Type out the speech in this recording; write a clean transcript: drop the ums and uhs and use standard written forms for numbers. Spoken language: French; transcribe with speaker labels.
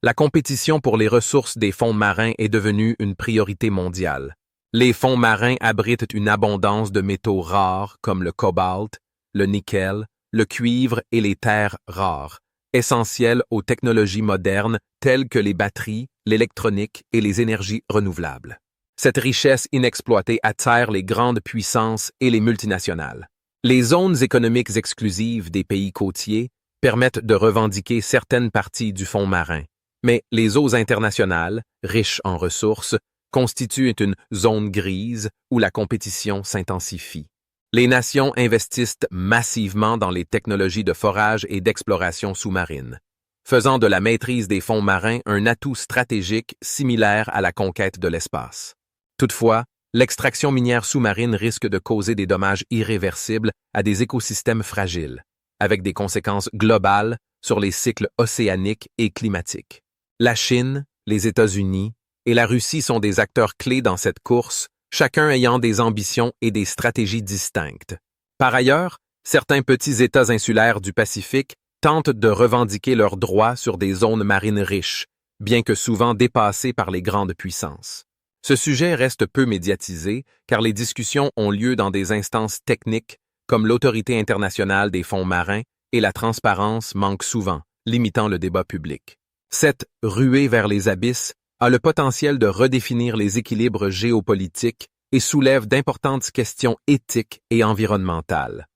Speaker 1: La compétition pour les ressources des fonds marins est devenue une priorité mondiale. Les fonds marins abritent une abondance de métaux rares comme le cobalt, le nickel, le cuivre et les terres rares, essentielles aux technologies modernes telles que les batteries, l'électronique et les énergies renouvelables. Cette richesse inexploitée attire les grandes puissances et les multinationales. Les zones économiques exclusives des pays côtiers permettent de revendiquer certaines parties du fond marin, mais les eaux internationales, riches en ressources, constituent une zone grise où la compétition s'intensifie. Les nations investissent massivement dans les technologies de forage et d'exploration sous-marine, faisant de la maîtrise des fonds marins un atout stratégique similaire à la conquête de l'espace. Toutefois, l'extraction minière sous-marine risque de causer des dommages irréversibles à des écosystèmes fragiles, avec des conséquences globales sur les cycles océaniques et climatiques. La Chine, les États-Unis et la Russie sont des acteurs clés dans cette course, chacun ayant des ambitions et des stratégies distinctes. Par ailleurs, certains petits États insulaires du Pacifique tentent de revendiquer leurs droits sur des zones marines riches, bien que souvent dépassées par les grandes puissances. Ce sujet reste peu médiatisé car les discussions ont lieu dans des instances techniques comme l'Autorité internationale des fonds marins et la transparence manque souvent, limitant le débat public. Cette ruée vers les abysses a le potentiel de redéfinir les équilibres géopolitiques et soulève d'importantes questions éthiques et environnementales.